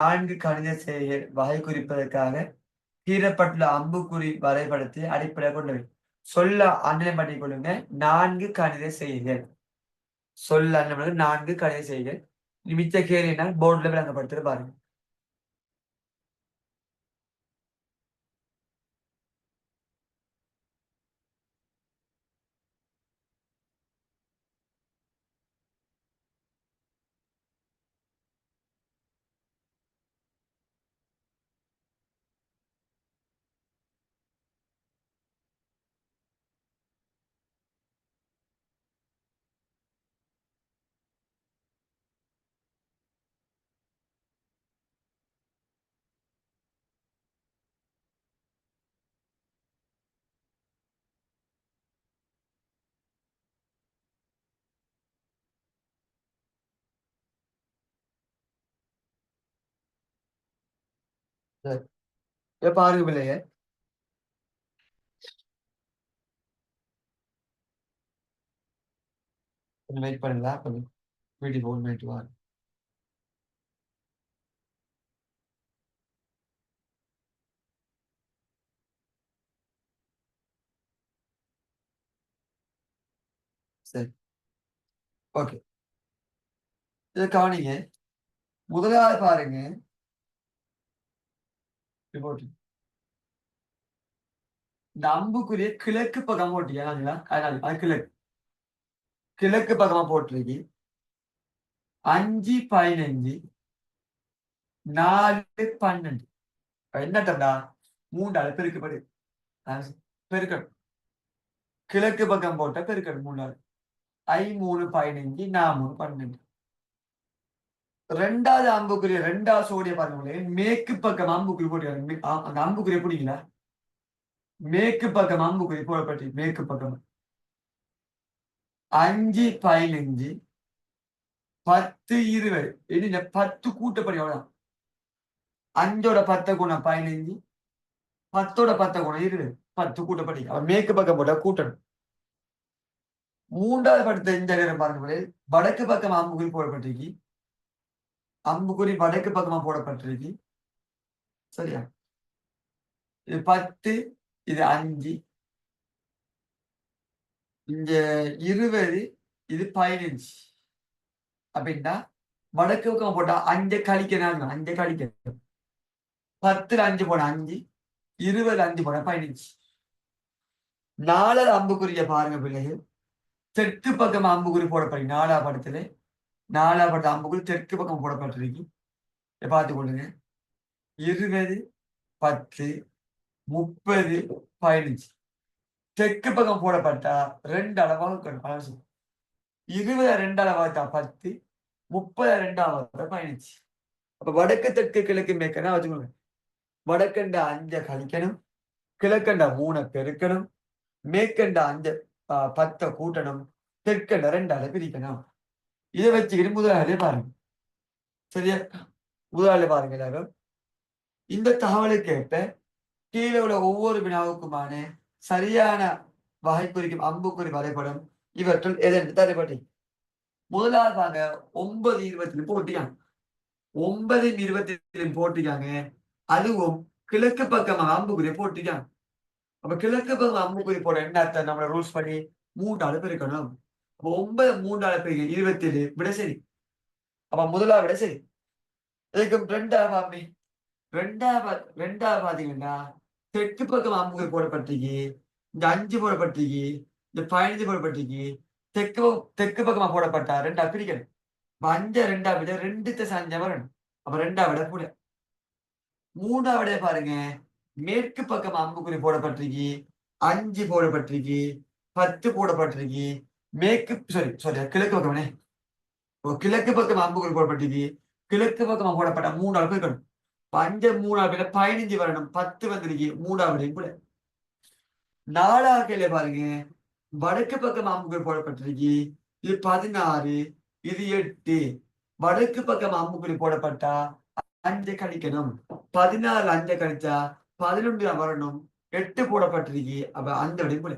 4 கணித செயல் வகை குறிப்பதற்காக கீறப்பட்டுள்ள அம்புக்குறி வரைபடத்தை அடிப்படையாக கொண்டவை. சொல்ல அண்டனை பண்ணிக் கொள்ளுங்க. 4 கணித செயல்கள். சொல்ல அண்டனை 4 கணித செயல்கள். மிச்ச கேள்வினா போர்டுல விளங்கப்படுத்துறது பாருங்க. சரி. இத பாருங்க பிள்ளைங்க. கொஞ்சம் வெயிட் பண்ணுங்களா? கொஞ்சம் வீட்டுக்கு 1 மினிட் வாங்க. சரி. ஓகே. இத கவனிங்க. முதலாவது பாருங்க. ரிப்போர்ட். இந்த அம்புக்குரிய கிழக்கு பக்கம் போட்டீங்க. அது கிழக்கு. கிழக்கு பக்கமா போட்டிருக்கு. 5, 15, 4, 12. என்னட்டா 3ஆல பெருக்கப்படு. பெருக்கணும். கிழக்கு பக்கம் போட்டா பெருக்கணும் 3ஆல. 3, 15, 4, 12. 2வது அம்புக்குரிய 2வது சோடிய பாருங்களே, மேற்கு பக்கம் அம்புக்குறி போட்டிருக்காங்க. அந்த அம்புக்குறிய புடிங்களா? மேற்கு பக்கம் அம்புக்குறி போடப்பட்டு மேற்கு பக்கம் 5, 15, 10, 20. இது 10 கூட்டப்படி எவ்வளவு? 5ஓட 10 குணம் 15, 10ஓட 10 குணம் 20. 10 கூட்டப்படி. அவன் மேற்கு பக்கம் போட்டா கூட்டணும். 3வது படத்தை இந்த நேரம் பாருங்களே, வடக்கு பக்கம் அம்புக்குறி போடப்பட்டிருக்கு. அம்புக்குறி வடக்கு பக்கமா போடப்பட்டிருக்கு. சரியா? இது 10, இது 5, இங்க 20, இது 15. அப்படின்னா வடக்கு பக்கம் போட்டா 5 கழிக்கணும். 5 கழிக்கணும். 10ல 5 போனா 5, 20ல 5 போனா 15. 4வது அம்புக்குறிய பாருங்க பிள்ளைகள். தெற்கு பக்கம் அம்புக்குறி போடப்படி 4வது படத்துல 4வது படத்து அம்புக்குறி தெற்கு பக்கம் போடப்பட்டிருக்கு. பார்த்துக் கொள்ளுங்க. 20, 10, 30, 15. தெற்கு பக்கம் போடப்பட்டா 2ஆல வகுக்கணும். 20 2ஆல வகுத்தா 10, 30 2ஆல வகுத்தா 15. அப்ப வடக்கு தெற்கு கிழக்கு மேற்கனா வச்சுக்கோங்க. வடக்கண்ட 5 கழிக்கணும். கிழக்கண்ட 3 பெருக்கணும். மேற்கண்ட 5 10 கூட்டணும். தெற்கண்ட 2ஆல பிரிக்கணும். இதை வச்சுக்கிட்டு முதலாளி பாருங்க. சரியா? முதலாளி பாருங்க எல்லாரும். இந்த தகவலுக்கு ஏற்ப கீழே உள்ள ஒவ்வொரு வினாவுக்குமான சரியான வகை குறிக்கும் அம்புக்குறி வரைபடம் இவற்றுள் எதென்று தரப்பட்டு முதலாவது பாருங்க 9, 20 போட்டியாங்க. 9, 20 போட்டிருக்காங்க. அதுவும் கிழக்கு பக்கம் அம்புக்குறி போட்டிருக்காங்க. அப்ப கிழக்கு பக்கம் அம்புக்குறி போட என்ன அர்த்தம்? நம்மளோட ரூல்ஸ் படி 3ஆல பெருக்கணும். அப்ப 9 3ஆல பெருக்கி 27 விட சரி. அப்ப முதலாவது விட சரி. இதுக்கு 2வது பாப்பி. 2வது பாத்தீங்கன்னா தெற்கு பக்கம் அம்புக்குறி போடப்பட்டிருக்கு. இந்த 5 போடப்பட்டிருக்கு. இந்த 15 போடப்பட்டிருக்கு. தெற்கு பக்கமா போடப்பட்டா 2ஆ பிரிக்கணும். அப்ப 5 2ஆ விட 2 + 5 வரணும். அப்ப 2ஆ விட கூட. 3வது பாருங்க. மேற்கு பக்கம் அம்புக்குறி போடப்பட்டிருக்கு. 5 போடப்பட்டிருக்கு. 10 போடப்பட்டிருக்கு. கிழக்கு பக்கம்னே. கிழக்கு பக்கம் அம்புக்குறி போடப்பட்டிருக்கு. கிழக்கு பக்கமா போடப்பட்ட 3ஆல பெருக்கணும். 5 3ஆல பெருக்கினா 15 வரணும். 10 வந்திருக்கு. 3ஆவதையும் கூட. 4வது கேள்விய பாருங்க. வடக்கு பக்கம் அம்புக்குறி போடப்பட்டிருக்கு. இது 16, இது 8. வடக்கு பக்கம் அம்புக்குறி போடப்பட்டா 5 கழிக்கணும். 16ல 5 கழிச்சா 11 வரணும். 8 போடப்பட்டிருக்கு. அப்ப அந்த விடையும் கூட.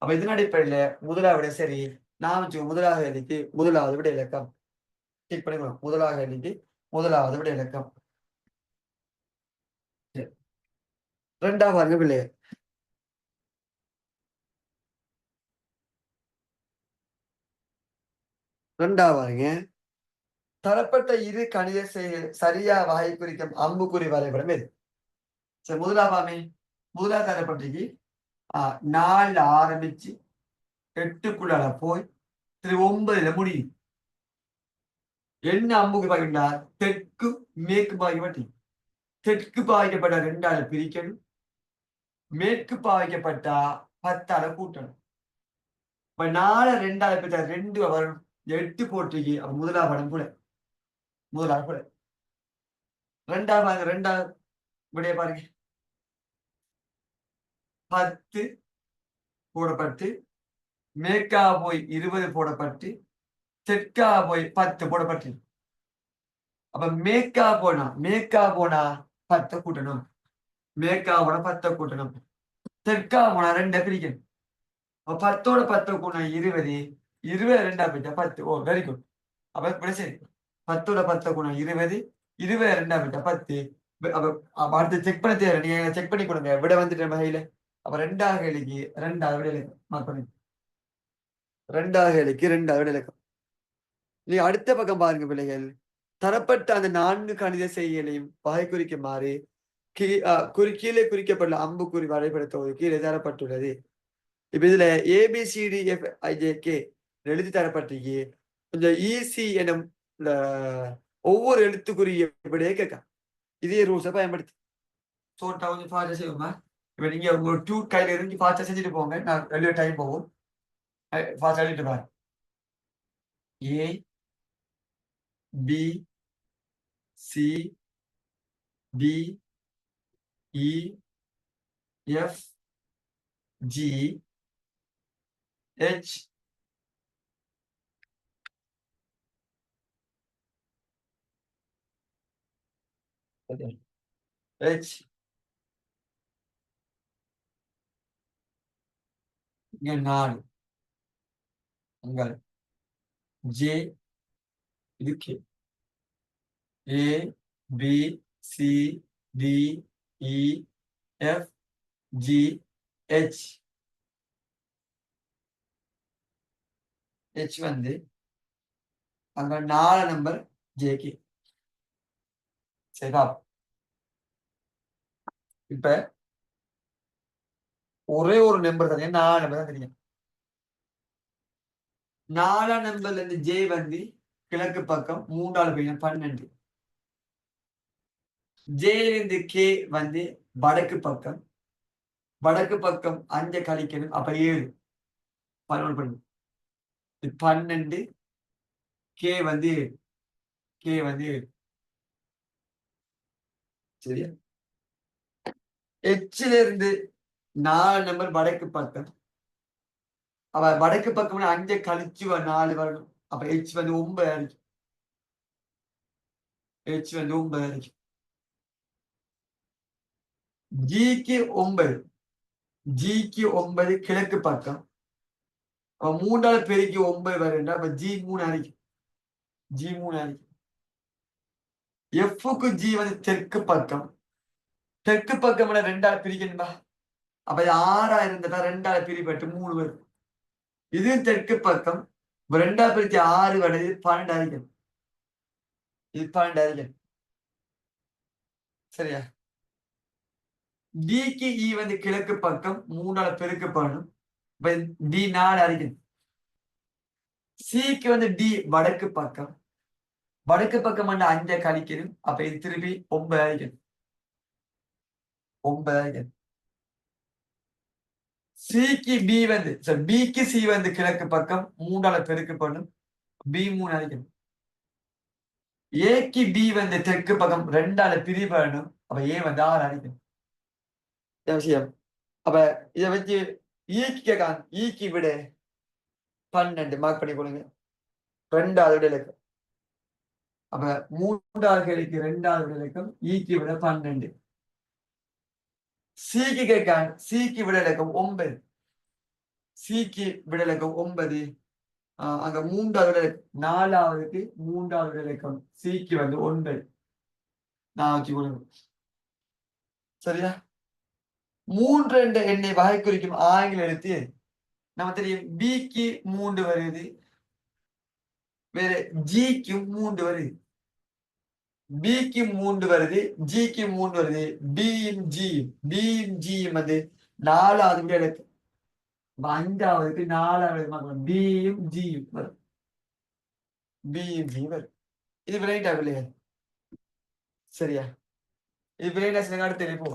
அப்ப இதன் அடிப்படையில முதலாவது விட சரி. நான் வச்சுக்கோ முதலாவது கேள்விக்கு முதலாவது விட இலக்கம். செக் பண்ணிக்கலாம். முதலாவது கேள்விக்கு முதலாவது விட இலக்கம். ரெண்டாவது பாருங்க பிள்ளைகள். ரெண்டாவது பாருங்க. தரப்பட்ட இரு கணித சரியா வகை குறிக்கும் அம்புக்குறி வரைபடம் எது? சரி, முதலாவது தரப்பட்டிருக்கு. 4 ஆரம்பிச்சு 8க்குள்ள போய் 9ல முடியும். என்ன அம்புக்கு பாய்க்கின்றா? தெற்கு மேற்கு பாய்க்கப்பட்டி. தெற்கு பாய்க்கப்பட்ட 2ஆல பிரிக்கணும். மேற்கு பாய்க்கப்பட்டா 10ஆல கூட்டணும். இப்ப 4 2ஆல பிரிச்சா 2 வரும். 8 போட்டிருக்கு. அப்ப முதலாவது படம் கூட. முதலாவது கூட. ரெண்டாவது விடைய பாருங்க. 10 போடப்பட்டு மேற்கா போய் 20 போடப்பட்டு தெற்கா போய் 10 போடப்பட்டு. அப்ப மேற்கா போனா 10 கூட்டணும். மேற்கா போனா 10 கூட்டணும். தெற்கா போனா 2 பிரிக்கணும். அப்ப 10ஓட 10 கூட்டினா 20. 20 2ஆ பிரிச்சா 10. ஓ, வெரி குட். அப்ப இப்படி சரி. 10ஓட 10 கூட்டினா 20. 20 2ஆ பிரிச்சா 10. அப்ப அடுத்து செக் பண்ண தேவை. நீங்க செக் பண்ணி கொடுங்க. விட வந்துட்டு வகையில. அப்ப 2ஆவது கேள்விக்கு 2ஆவது விட இலக்கம் மார்க் பண்ணுங்க. 2ஆவது கேள்விக்கு 2ஆவது விட இலக்கம். நீ அடுத்த பக்கம் பாருங்க பிள்ளைகள். தரப்பட்ட அந்த 4 கணித செய்திகளையும் வகை குறிக்குமாறு கீழே குறிக்கப்பட்ட அம்புக்குறி வரைபடத்தோடு கீழே தரப்பட்டுள்ளது. இப்ப இதுல ABCDFIJK எழுதி தரப்பட்டிருக்கு. கொஞ்சம் ஈசி எனும் ஒவ்வொரு எழுத்துக்குரிய இப்படியே கேட்க இதே ரூல்ஸை பயன்படுத்தி சோட்டா கொஞ்சம் ஃபாஸ்டா செய்வோமா? இப்ப நீங்க ஒரு டூ கையில இருந்து ஃபாஸ்டா செஞ்சுட்டு போங்க. நான் வெளியே டைம் போகும். ஃபாஸ்டா எழுதிட்டு பாருங்க. ABCDEFGH H இங்க 4 அங்க J இது K ABCDEFGH H வந்து அங்க 4 நம்பர் JK. சரிப்பா? இப்ப ஒரே ஒரு நம்பர் தனியா 4 நம்பர் தான் தெரியும். 4ஆம் நம்பர்ல இருந்து J வந்து கிழக்கு பக்கம் 3ஆவது பையன் 12. J இருந்து K வந்து வடக்கு பக்கம் 5 கழிக்கணும். அப்ப 7 11 பண்ணு. 12 K வந்து 7. சரியா? H ல இருந்து 4 நம்பர் வடக்கு பக்கம். அவ வடக்கு பக்கம் 5 கழிச்சு 4 வரணும். அப்ப H வந்து 9 ஆயிடுச்சு. H வந்து 9 ஆயிடுச்சு. Gக்கு 9 கிழக்கு பக்கம். அப்ப 3ஆல பெருக்கி 9 வருதுன்னா அப்ப G3 ஆயிடுச்சு. Fக்கு G வந்து தெற்கு பக்கம். தெற்கு பக்கம் 2ஆல பிரிக்கணும்பா. அப்ப இது 6ஆ இருந்துட்டா 2ஆல பிரிப்பட்டு 3 வரும். இது தெற்கு பக்கம். 2ஆ பிரிச்சு 6 வருது 12 ஆயிடும். இது 12 ஆயிடும். சரியா? Dக்கு E வந்து கிழக்கு பக்கம் 3ஆல பெருக்கப்படணும். இப்ப D 4 ஆயிடும். Cக்கு வந்து D வடக்கு பக்கம். வடக்கு பக்கம் 5 கழிக்கணும். அப்ப இது திருப்பி 9 ஆயிடும். 9 ஆயிடும். Bக்கு C வந்து கிழக்கு பக்கம் 3ஆல பெருக்கப்படணும். B3 ஆயிடும். Aக்கு B வந்து தெற்கு பக்கம் 2ஆல பிரிபடணும். அப்ப A வந்து 6 ஆயிடும். விஷயம். அப்ப இதை வச்சு ஈக்கு கேட்கான். ஈக்கு விட 12 மார்க் பண்ணி கொடுங்க. 2ஆவது விட இலக்கம். அப்ப 3ஆவது கேள்விக்கு 2ஆவது விட இலக்கம் ஈக்கு விட 12. சிக்கு கேட்கான். சிக்கு விட இலக்கம் 9. சிக்கு விட இலக்கம் 9. அங்க 3ஆவது விட 4ஆவதுக்கு 3ஆவது விட இலக்கம் சிக்கு வந்து 9. நான் வச்சு கொடுங்க. சரியா? மூன்று என்ற எண்ணை வகை குறிக்கும் ஆங்கில எழுத்து எது? நம்ம தெரியும் பிக்கு 3 வருது, வேற ஜிக்கும் 3 வருது. பிக்கு 3 வருது, ஜிக்கு 3 வருது. பியும் ஜியும் வந்து 4வது எழுத்து. 5வதுக்கு 4வது பியும் ஜியும் வரும். பியும் ஜியும் வரும். இது விளையாட்டா இல்லையா? சரியா? இது விளையாட்டு அடுத்து தெரியும்.